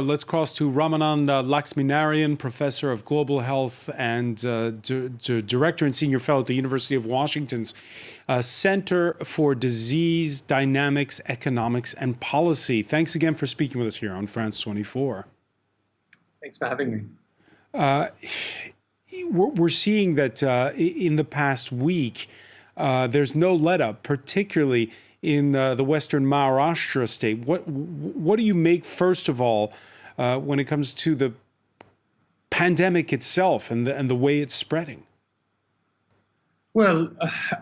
Let's cross to Ramanan Laxminarayan, professor of global health and director and senior fellow at the University of Washington's Center for Disease Dynamics, Economics, and Policy. Thanks again for speaking with us here on France 24. Thanks for having me. We're seeing that in the past week, there's no let-up, particularly in the western Maharashtra state. What do you make, first of all, when it comes to the pandemic itself and the way it's spreading? Well,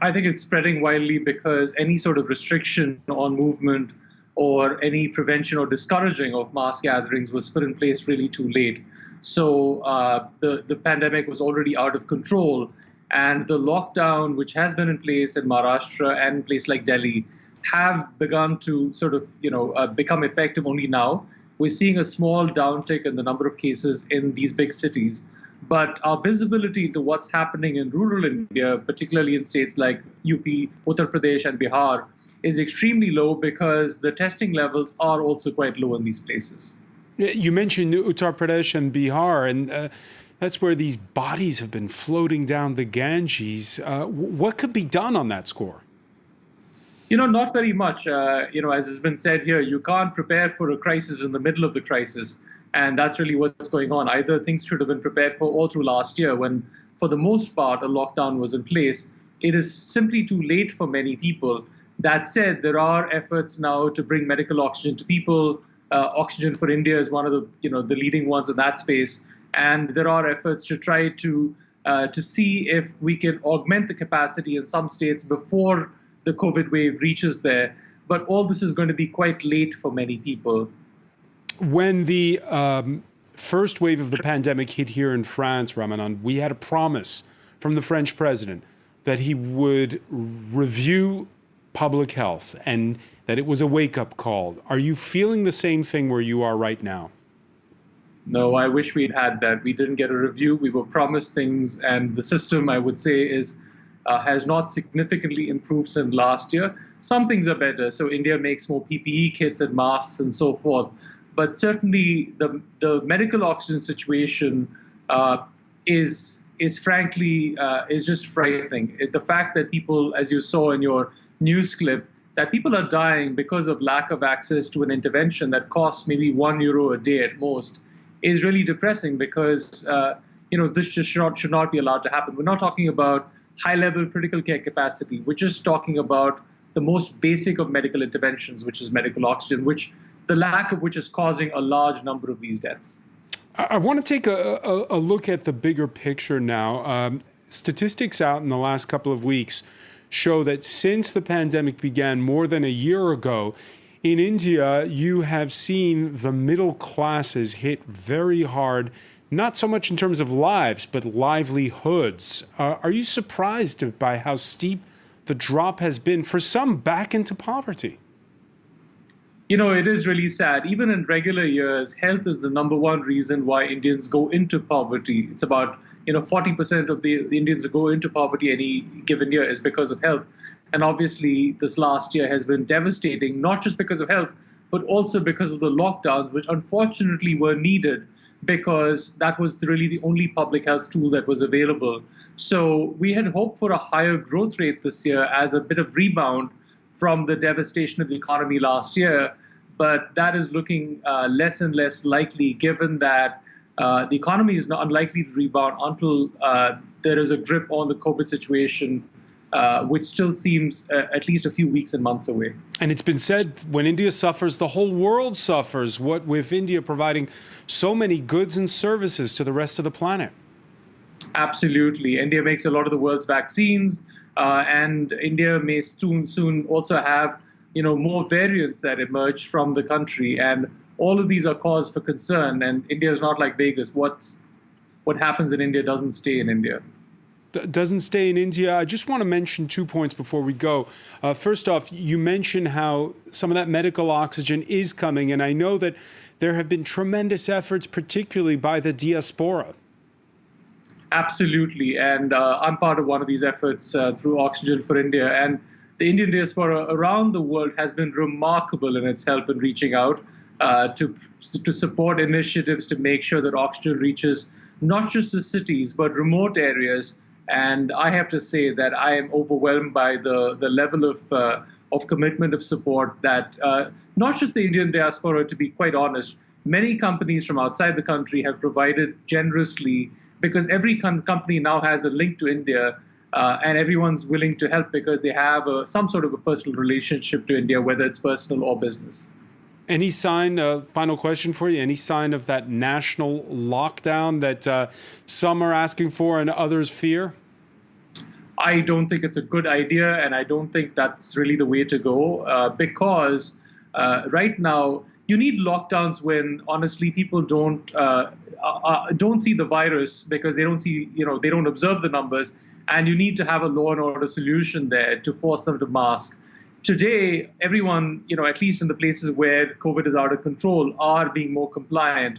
I think it's spreading widely because any sort of restriction on movement or any prevention or discouraging of mass gatherings was put in place really too late. So the pandemic was already out of control, and the lockdown, which has been in place in Maharashtra and in places like Delhi, have begun to sort of, become effective only now. We're seeing a small downtick in the number of cases in these big cities, but our visibility into what's happening in rural India, particularly in states like UP, Uttar Pradesh, and Bihar, is extremely low because the testing levels are also quite low in these places. You mentioned Uttar Pradesh and Bihar, and that's where these bodies have been floating down the Ganges. What could be done on that score? Not very much. As has been said here, you can't prepare for a crisis in the middle of the crisis. And that's really what's going on. Either things should have been prepared for all through last year when, for the most part, a lockdown was in place. It is simply too late for many people. That said, there are efforts now to bring medical oxygen to people. Oxygen for India is one of the leading ones in that space. And there are efforts to try to see if we can augment the capacity in some states before the COVID wave reaches there. But all this is going to be quite late for many people. When the first wave of the pandemic hit here in France, Ramanan, we had a promise from the French president that he would review public health and that it was a wake-up call. Are you feeling the same thing where you are right now? No, I wish we'd had that. We didn't get a review. We were promised things, and the system, I would say, has not significantly improved since last year. Some things are better. So India makes more PPE kits and masks and so forth. But certainly the medical oxygen situation is frankly just frightening. The fact that people, as you saw in your news clip, that people are dying because of lack of access to an intervention that costs maybe €1 a day at most is really depressing because this just should not be allowed to happen. We're not talking about high-level critical care capacity. We're just talking about the most basic of medical interventions, which is medical oxygen, the lack of which is causing a large number of these deaths. I want to take a look at the bigger picture now. Statistics out in the last couple of weeks show that since the pandemic began more than a year ago, in India, you have seen the middle classes hit very hard, not so much in terms of lives, but livelihoods. Are you surprised by how steep the drop has been for some back into poverty? It is really sad. Even in regular years, health is the number one reason why Indians go into poverty. It's about 40% of the Indians who go into poverty any given year is because of health. And obviously, this last year has been devastating, not just because of health, but also because of the lockdowns, which unfortunately were needed because that was really the only public health tool that was available. So we had hoped for a higher growth rate this year as a bit of rebound from the devastation of the economy last year, but that is looking less and less likely given that the economy is not unlikely to rebound until there is a grip on the COVID situation, which still seems at least a few weeks and months away. And it's been said when India suffers, the whole world suffers, what with India providing so many goods and services to the rest of the planet. Absolutely. India makes a lot of the world's vaccines, and India may soon also have more variants that emerge from the country. And all of these are cause for concern. And India is not like Vegas. What happens in India doesn't stay in India. Doesn't stay in India. I just want to mention 2 points before we go. First off, you mentioned how some of that medical oxygen is coming, and I know that there have been tremendous efforts, particularly by the diaspora. Absolutely, and I'm part of one of these efforts through Oxygen for India, and the Indian diaspora around the world has been remarkable in its help in reaching out. to support initiatives to make sure that oxygen reaches not just the cities but remote areas. And I have to say that I am overwhelmed by the level of commitment of support that not just the Indian diaspora, to be quite honest, many companies from outside the country have provided generously, because every company now has a link to India, and everyone's willing to help because they have some sort of a personal relationship to India, whether it's personal or business. Any sign, final question for you, any sign of that national lockdown that some are asking for and others fear? I don't think it's a good idea, and I don't think that's really the way to go, because right now you need lockdowns when honestly people don't see the virus because they don't see, they don't observe the numbers, and you need to have a law and order solution there to force them to mask. Today, everyone, at least in the places where COVID is out of control, are being more compliant.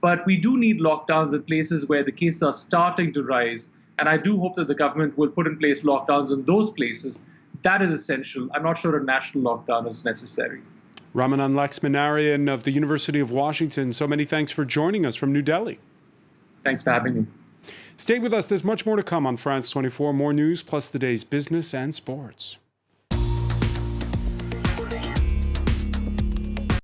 But we do need lockdowns in places where the cases are starting to rise. And I do hope that the government will put in place lockdowns in those places. That is essential. I'm not sure a national lockdown is necessary. Ramanan Laxminarayan of the University of Washington, so many thanks for joining us from New Delhi. Thanks for having me. Stay with us. There's much more to come on France 24. More news plus the day's business and sports.